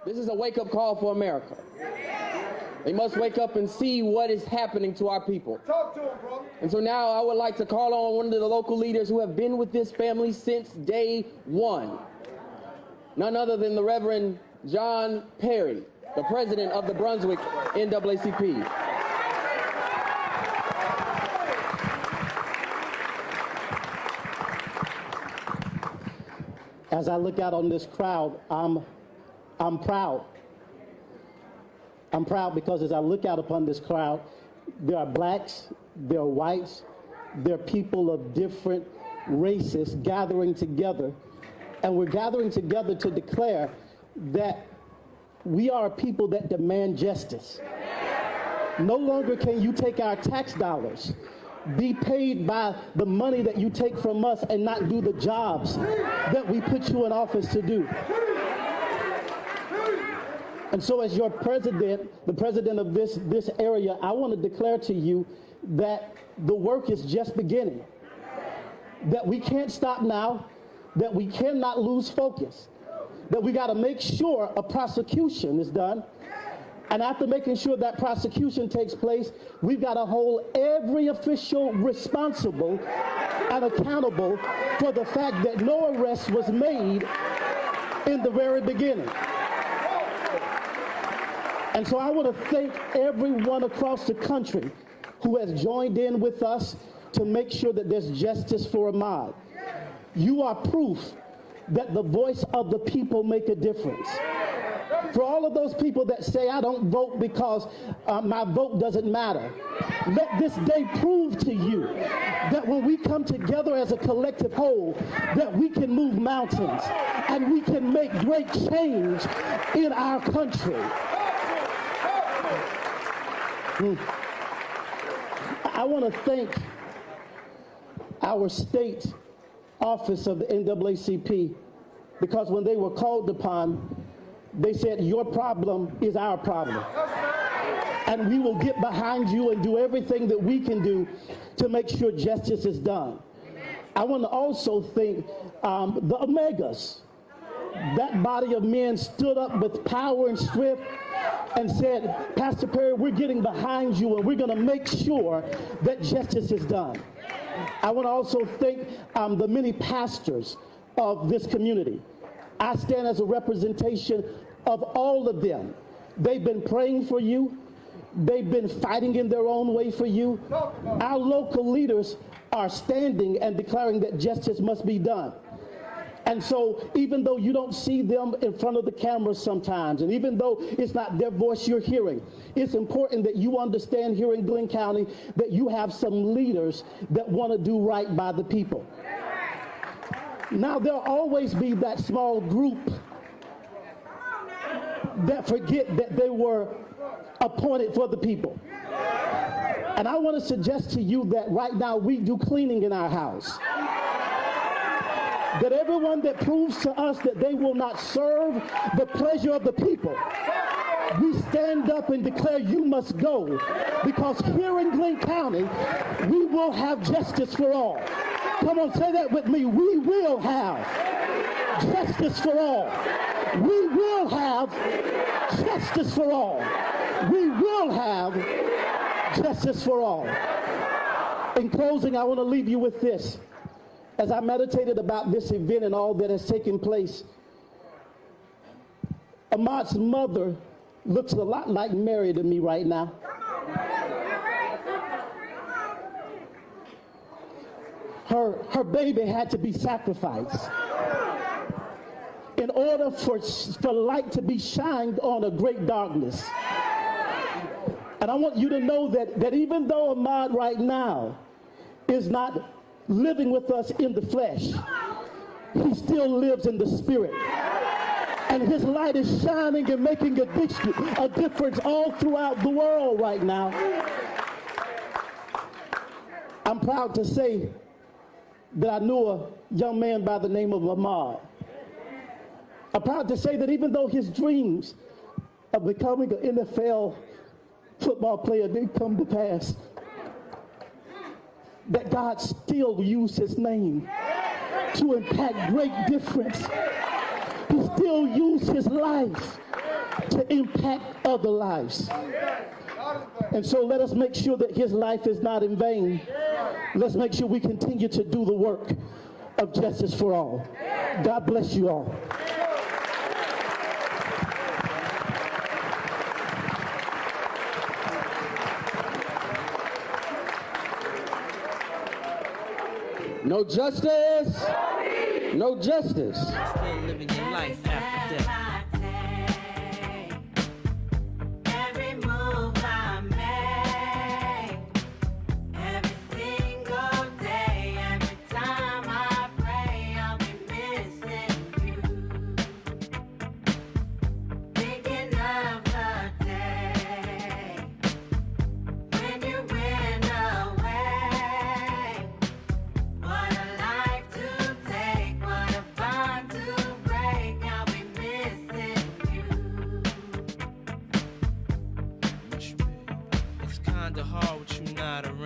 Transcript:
This is a wake-up call for America. They must wake up and see what is happening to our people. Talk to them, bro. And so now I would like to call on one of the local leaders who have been with this family since day one. None other than the Reverend John Perry, the president of the Brunswick NAACP. As I look out on this crowd, I'm proud. I'm proud because as I look out upon this crowd, there are blacks, there are whites, there are people of different races gathering together. And we're gathering together to declare that we are a people that demand justice. No longer can you take our tax dollars, be paid by the money that you take from us and not do the jobs that we put you in office to do. And so as your president, the president of this area, I want to declare to you that the work is just beginning, that we can't stop now, that we cannot lose focus, that we got to make sure a prosecution is done. And after making sure that prosecution takes place, we've got to hold every official responsible and accountable for the fact that no arrest was made in the very beginning. And so I want to thank everyone across the country who has joined in with us to make sure that there's justice for Ahmaud. You are proof that the voice of the people make a difference. For all of those people that say, I don't vote because my vote doesn't matter, let this day prove to you that when we come together as a collective whole, that we can move mountains and we can make great change in our country. I want to thank our state office of the NAACP, because when they were called upon, they said, your problem is our problem. And we will get behind you and do everything that we can do to make sure justice is done. I want to also thank the Omegas. That body of men stood up with power and strength and said, Pastor Perry, we're getting behind you and we're going to make sure that justice is done. I want to also thank the many pastors of this community. I stand as a representation of all of them. They've been praying for you. They've been fighting in their own way for you. Our local leaders are standing and declaring that justice must be done. And so even though you don't see them in front of the camera sometimes, and even though it's not their voice you're hearing, it's important that you understand here in Glenn County that you have some leaders that want to do right by the people. Now, there'll always be that small group that forget that they were appointed for the people. And I want to suggest to you that right now we do cleaning in our house. That everyone that proves to us that they will not serve the pleasure of the people, we stand up and declare you must go, because here in Glenn County, we will have justice for all. Come on, say that with me. We will have justice for all. We will have justice for all. We will have justice for all. In closing, I want to leave you with this. As I meditated about this event and all that has taken place, Ahmaud's mother looks a lot like Mary to me right now. Her baby had to be sacrificed in order for light to be shined on a great darkness. And I want you to know that even though Ahmaud right now is not living with us in the flesh, he still lives in the spirit. And his light is shining and making a difference all throughout the world right now. I'm proud to say that I knew a young man by the name of Ahmaud. I'm proud to say that even though his dreams of becoming an NFL football player didn't come to pass, that God still used his name to impact great difference. He still used his life to impact other lives. And so let us make sure that his life is not in vain. Let's make sure we continue to do the work of justice for all. God bless you all. No justice. No justice. Still living your life after death. Every move I make, every single day, every time I pray, I'll be missing you. Thinking of the day when you went away. What a life to take, what a bond to break, I'll be missing you. It's kinda hard with you not around.